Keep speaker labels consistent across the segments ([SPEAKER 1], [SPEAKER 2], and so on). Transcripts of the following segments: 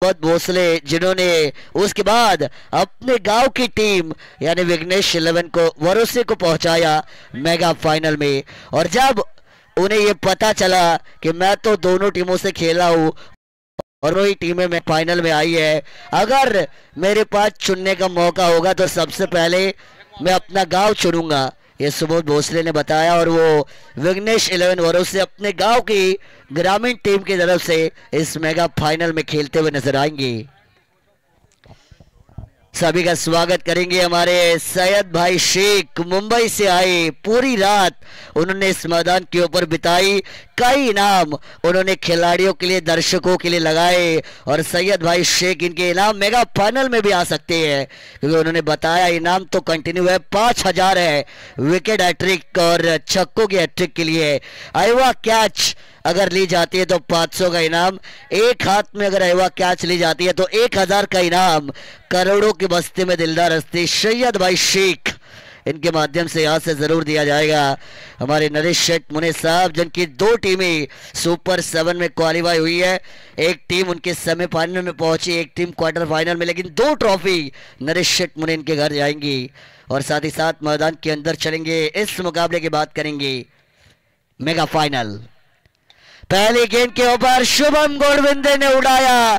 [SPEAKER 1] सुबोध भोसले, जिन्होंने उसके बाद अपने गांव की टीम यानी विघ्नेश 11 को वरोसे को पहुंचाया मेगा फाइनल में। और जब उन्हें ये पता चला कि मैं तो दोनों टीमों से खेला हूँ और वही टीमें में फाइनल में आई है, अगर मेरे पास चुनने का मौका होगा तो सबसे पहले मैं अपना गांव चुनूंगा, ये सुबोध भोसले ने बताया। और वो विघ्नेश 11 वरोसे अपने गांव की ग्रामीण टीम की तरफ से इस मेगा फाइनल में खेलते हुए नजर आएंगे। सभी का स्वागत करेंगे हमारे सैयद भाई शेख, मुंबई से आए, पूरी रात उन्होंने इस मैदान के ऊपर बिताई, कई इनाम उन्होंने खिलाड़ियों के लिए, दर्शकों के लिए लगाए। और सैयद भाई शेख, इनके इनाम मेगा फाइनल में भी आ सकते हैं, क्योंकि उन्होंने बताया इनाम तो कंटिन्यू है, 5000 है विकेट हैट्रिक और छक्कों की हैट्रिक के लिए। आईवा कैच अगर ली जाती है तो 500 का इनाम, एक हाथ में अगर आईवा कैच ली जाती है तो 1000 का इनाम। करोड़ों की बस्ती में दिलदार हस्ती सैयद भाई शेख, इनके माध्यम से यहाँ से जरूर दिया जाएगा। हमारे नरेश शेठ मुने साहब, जिनकी 2 टीमें सुपर 7 में क्वालिफाई हुई है, एक टीम उनके सेमीफाइनल में पहुंची, एक टीम क्वार्टर फाइनल में, लेकिन 2 ट्रॉफी नरेश शेठ मुने इनके घर जाएंगी। और साथ ही साथ मैदान के अंदर चलेंगे, इस मुकाबले की बात करेंगे मेगा फाइनल। पहली गेंद के ऊपर शुभम गोडविंदे ने उड़ाया,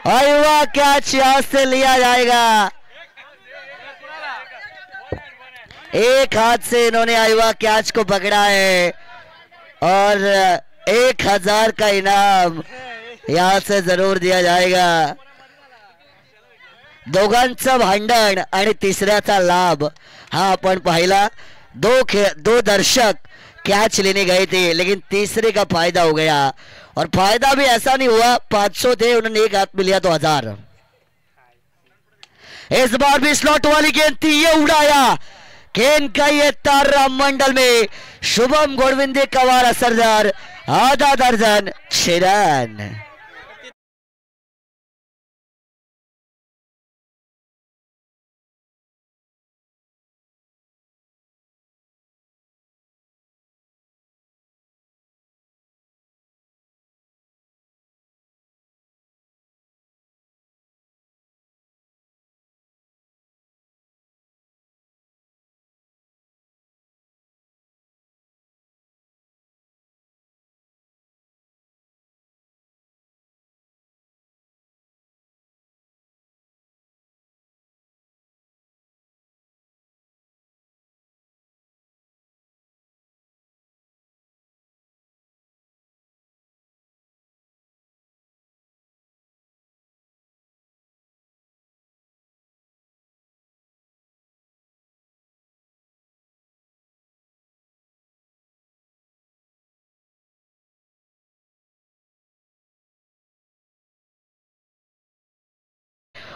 [SPEAKER 1] आईवा कैच यहां से लिया जाएगा। एक हाथ से इन्होंने आईवा कैच को पकड़ा है और 1000 का इनाम यहां से जरूर दिया जाएगा। दोघांचं भांडण आणि तिसऱ्याचा लाभ हा आपण पाहिला। दो दर्शक कैच लेने गए थे, लेकिन तीसरे का फायदा हो गया। और फायदा भी ऐसा नहीं हुआ, 500 थे, उन्होंने एक हाथ में लिया तो 1000। इस बार भी स्लॉट वाली गेंद थी, ये उड़ाया, गेंद का ये तारा मंडल में शुभम गोडविंदे का वार असरदार, आधा दर्जन 6 रन।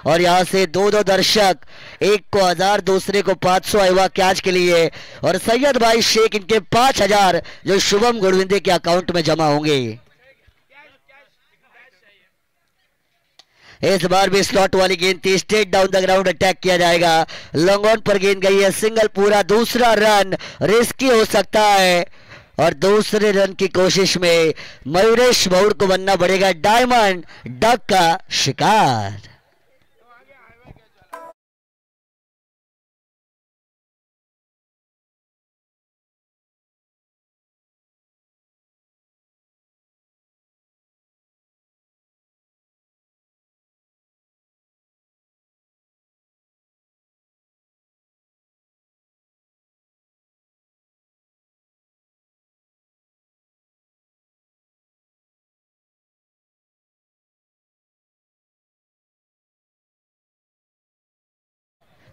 [SPEAKER 1] और यहां से 2 दर्शक, एक को 1000, दूसरे को 500 आईवा कैच के लिए। और सैयद भाई शेख, इनके 5000 जो शुभम गोडविंदे के अकाउंट में जमा होंगे। इस बार भी स्लॉट वाली गेंद थी, straight down the ground attack किया जाएगा। लॉन्ग ऑन पर गेंद गई है, सिंगल पूरा, दूसरा रन रिस्की हो सकता है। और दूसरे रन की कोशिश में मयूरेश भौड़ को बनना पड़ेगा डायमंड डक का शिकार।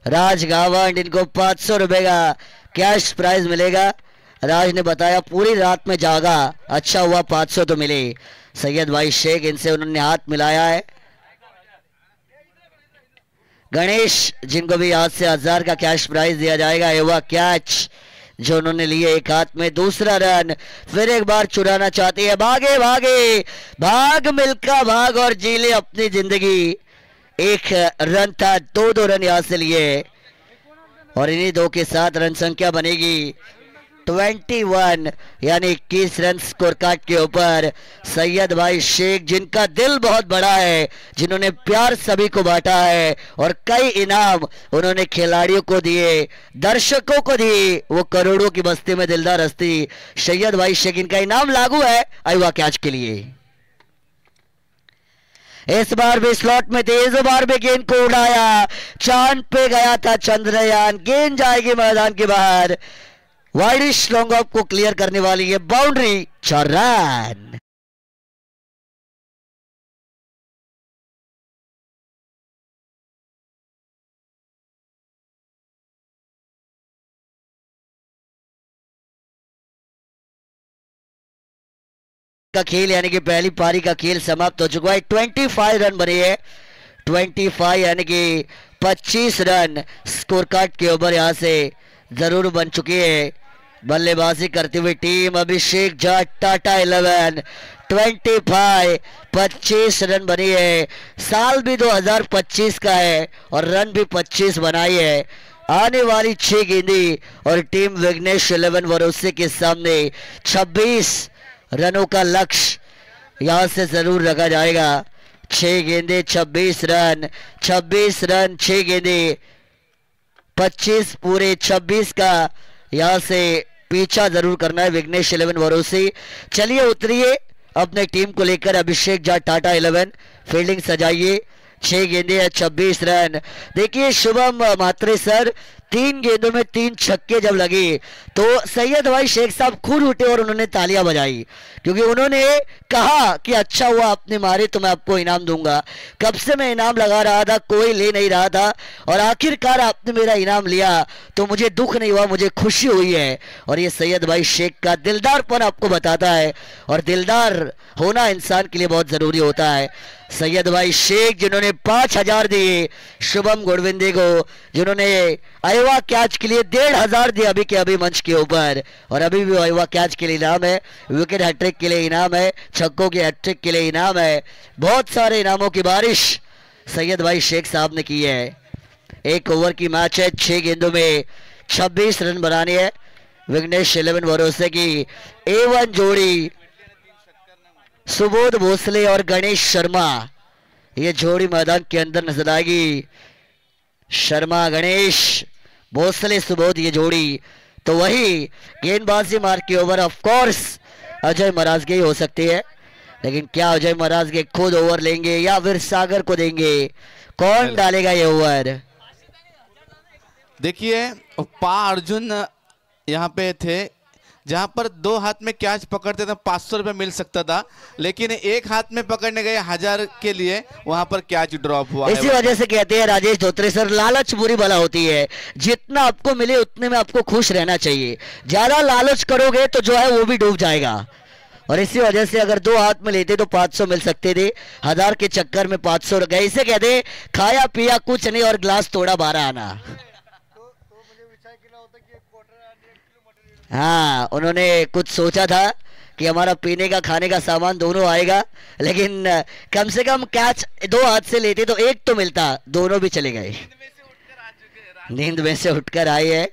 [SPEAKER 1] राज गावंड, इनको 500 रुपए का कैश प्राइज मिलेगा। राज ने बताया पूरी रात में जागा, अच्छा हुआ 500 तो मिले। सैयद भाई शेख, इनसे उन्होंने हाथ मिलाया है। गणेश, जिनको भी आज से 1000 का कैश प्राइज दिया जाएगा। ये वह कैच जो उन्होंने लिए एक हाथ में, दूसरा रन फिर एक बार चुराना चाहती है। भागे भागे भाग मिल्खा भाग और जी ले अपनी जिंदगी। एक रन था, 2 रन यहां से लिए और इन्हीं 2 के साथ रन संख्या बनेगी 21 यानी 21 रन स्कोर कार्ड के ऊपर सैयद भाई शेख, जिनका दिल बहुत बड़ा है, जिन्होंने प्यार सभी को बांटा है और कई इनाम उन्होंने खिलाड़ियों को दिए, दर्शकों को दिए, वो करोड़ों की बस्ती में दिलदार हस्ती सैयद भाई शेख, इनका इनाम लागू है अयवा कैच के लिए। इस बार भी स्लॉट में तेज बार भी गेंद को उड़ाया, चांद पे गया था चंद्रयान, गेंद जाएगी मैदान के बाहर, वाइडिश लॉन्ग ऑफ को क्लियर करने वाली है, बाउंड्री, 4 रन। का खेल यानी कि पहली पारी का खेल समाप्त हो चुका है। 25 रन बने हैं, 25 यानी कि 25 रन स्कोर कार्ड के ऊपर यहां से जरूर बन चुकी है। बल्लेबाजी करती हुई टीम अभिषेक जाट टाटा 11, 25 रन बनी है। साल भी 2025 का है और रन भी 25 बनाई है। आने वाली 6 गेंदें और टीम विघ्नेश 11 भरोसे के सामने 26 रनों का लक्ष्य यहां से जरूर रखा जाएगा। 6 गेंदे 26 रन, 26 रन 6 गेंदे, 25 पूरे 26 का यहां से पीछा जरूर करना है विघ्नेश 11 भरोसे। चलिए उतरिए अपने टीम को लेकर, अभिषेक जाट टाटा 11 फील्डिंग सजाइए। 6 गेंदे 26 रन। देखिए शुभम म्हात्रे सर, 3 गेंदों में 3 छक्के जब लगे तो सैयद भाई शेख साहब खुद उठे और उन्होंने तालियां बजाई, क्योंकि उन्होंने कहा कि अच्छा हुआ आपने मारे तो मैं आपको इनाम दूंगा। कब से मैं इनाम लगा रहा था, कोई ले नहीं रहा था, और आखिरकार आपने मेरा इनाम लिया तो मुझे दुख नहीं हुआ, मुझे खुशी हुई है। और ये सैयद भाई शेख का दिलदारपन आपको बताता है, और दिलदार होना इंसान के लिए बहुत ज़रूरी होता है। सैयद भाई शेख जिन्होंने 5000 दिए शुभम गुड़विंदे को, जिन्होंने अयवा कैच के लिए 1500 दिए अभी के अभी मंच के ऊपर, और अभी भी अयवा कैच के लिए इनाम है, विकेट हैट्रिक के लिए इनाम है, छक्कों के हैट्रिक के लिए इनाम है। बहुत सारे इनामों की बारिश सैयद भाई शेख साहब ने की है। 1 ओवर की मैच है, 6 गेंदों में 26 रन बनाने हैं विघ्नेश 11 भरोसे की A1 जोड़ी सुबोध भोसले और गणेश शर्मा, ये जोड़ी मैदान के अंदर नजर आएगी। शर्मा गणेश, भोसले सुबोध, ये जोड़ी। तो वही गेंदबाजी मार के ओवर ऑफ कोर्स अजय मराजगे ही हो सकती है, लेकिन क्या अजय मराजगे खुद ओवर लेंगे या फिर सागर को देंगे? कौन डालेगा ये ओवर?
[SPEAKER 2] देखिए पा अर्जुन यहाँ पे थे, जहां पर 2 हाथ में कैच पकड़ते थे 500 रुपये मिल सकता था, लेकिन 1 हाथ में पकड़ने गए 1000 के लिए वहां पर कैच ड्रॉप हुआ।
[SPEAKER 1] इसी वजह से कहते हैं राजेश धोत्रे सर, लालच बुरी बला होती है। जितना आपको मिले उतने में आपको खुश रहना चाहिए, ज्यादा लालच करोगे तो जो है वो भी डूब जाएगा। और इसी वजह से अगर 2 हाथ में लेते तो 500 मिल सकते थे, 1000 के चक्कर में 500 गए। इसे कहते खाया पिया कुछ नहीं और ग्लास तोड़ा 12 आना। हाँ, उन्होंने कुछ सोचा था कि हमारा पीने का खाने का सामान दोनों आएगा, लेकिन कम से कम कैच 2 हाथ से लेते तो 1 तो मिलता, दोनों भी चले गए। नींद में से उठकर आए हैं।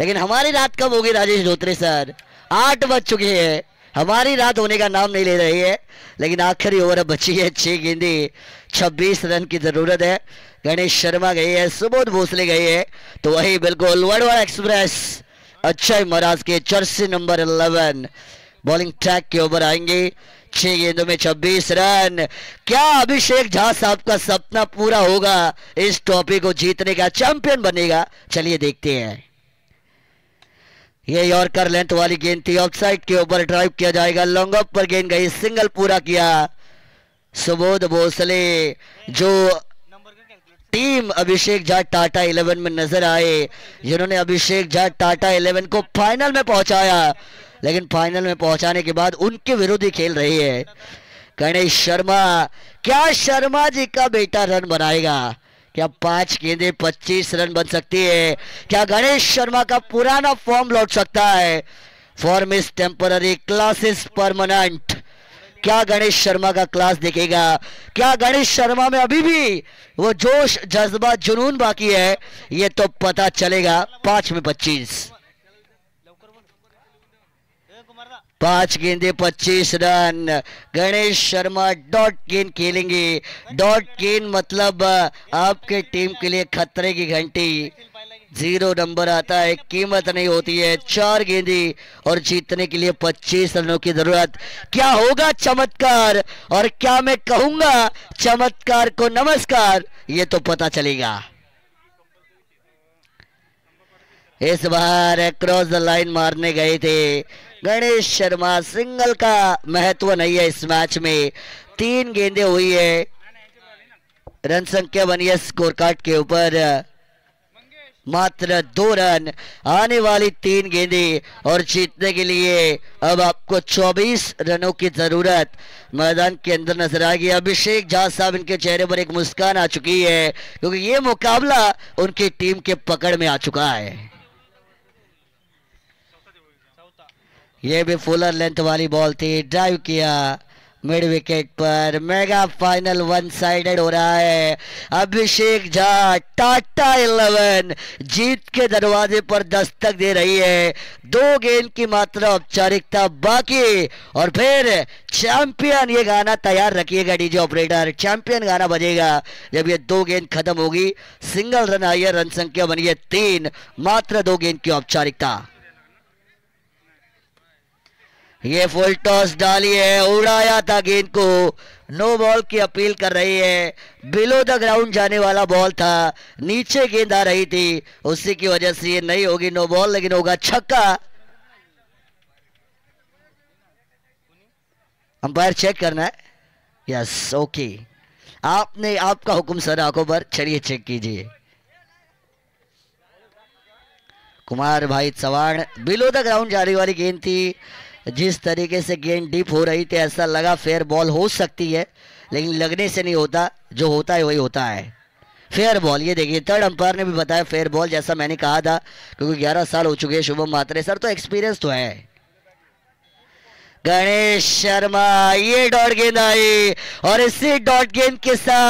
[SPEAKER 1] लेकिन हमारी रात कब होगी राजेश धोत्रे सर? 8 बज चुके हैं, हमारी रात होने का नाम नहीं ले रही है। लेकिन आखिरी ओवर बची है, 6 गेंदे 26 रन की जरूरत है। गणेश शर्मा गए हैं, सुबोध भोसले गए हैं, तो वही बिल्कुल वड़वड़ एक्सप्रेस अक्षय महाराज के जर्सी नंबर 11 बॉलिंग ट्रैक के ऊपर आएंगे। 6 गेंदों में 26 रन। क्या अभिषेक झा साहब का सपना पूरा होगा, इस ट्रॉफी को जीतने का, चैंपियन बनेगा? चलिए देखते हैं। ये यॉर्कर लेंथ वाली गेंद थी, ऑफसाइड के ऊपर ड्राइव किया जाएगा, लॉन्ग ऑफ पर गेंद गई, सिंगल पूरा किया सुबोध भोसले, जो टीम अभिषेक जाट टाटा 11 में नजर आए, जिन्होंने अभिषेक जाट टाटा 11 को फाइनल में पहुंचाया, लेकिन फाइनल में पहुंचाने के बाद उनके विरोधी खेल रही है गणेश शर्मा। क्या शर्मा जी का बेटा रन बनाएगा? क्या 5 गेंदे 25 रन बन सकती है? क्या गणेश शर्मा का पुराना फॉर्म लौट सकता है? Form is temporary, class is permanent. क्या गणेश शर्मा का क्लास दिखेगा? क्या गणेश शर्मा में अभी भी वो जोश, जज्बा, जुनून बाकी है? ये तो पता चलेगा 5 में 25। 5 गेंदे 25 रन। गणेश शर्मा डॉट गेंद खेलेंगे। डॉट गेंद मतलब आपके टीम के लिए खतरे की घंटी। 0 नंबर आता है, कीमत नहीं होती है। 4 गेंदे और जीतने के लिए 25 रनों की जरूरत। क्या होगा चमत्कार, और क्या मैं कहूंगा चमत्कार को नमस्कार, ये तो पता चलेगा। इस बार क्रॉस द लाइन मारने गए थे गणेश शर्मा। सिंगल का महत्व नहीं है इस मैच में। 3 गेंदें हुई है, रन संख्या बनी है स्कोर कार्ड के ऊपर मात्र 2 रन। आने वाली 3 गेंदे और जीतने के लिए अब आपको 24 रनों की जरूरत मैदान के अंदर नजर आएगी। अभिषेक झा साहब, इनके चेहरे पर एक मुस्कान आ चुकी है क्योंकि ये मुकाबला उनकी टीम के पकड़ में आ चुका है। ये भी फुलर लेंथ वाली बॉल थी, ड्राइव किया मिड विकेट पर। मेगा फाइनल 1 साइडेड हो रहा है। अभिषेक झा टाटा 11 जीत के दरवाजे पर दस्तक दे रही है। 2 गेंद की मात्र औपचारिकता बाकी और फिर चैंपियन, ये गाना तैयार रखिएगा डीजे ऑपरेटर, चैंपियन गाना बजेगा जब ये 2 गेंद खत्म होगी। सिंगल रन आई है, रन संख्या बनी है 3, मात्र 2 गेंद की औपचारिकता। ये फुल टॉस डाली है, उड़ाया था गेंद को। नो बॉल की अपील कर रही है। बिलो द ग्राउंड जाने वाला बॉल था, नीचे गेंद आ रही थी, उसी की वजह से ये नहीं होगी नो बॉल, लेकिन होगा छक्का। अंपायर चेक करना है। यस, ओके, आपने, आपका हुक्म सर, आंखों पर चढ़िए, चेक कीजिए। कुमार भाई चव्हाण, बिलो द ग्राउंड जाने वाली गेंद थी। जिस तरीके से गेंद डीप हो रही थी ऐसा लगा फेयर बॉल हो सकती है, लेकिन लगने से नहीं होता, जो होता है वही होता है, फेयर बॉल। ये देखिए थर्ड अंपायर ने भी बताया फेयर बॉल, जैसा मैंने कहा था, क्योंकि 11 साल हो चुके हैं शुभम मात्रे सर, तो एक्सपीरियंस तो है। गणेश शर्मा, ये डॉट गेंद आई और इसी डॉट गेंद के साथ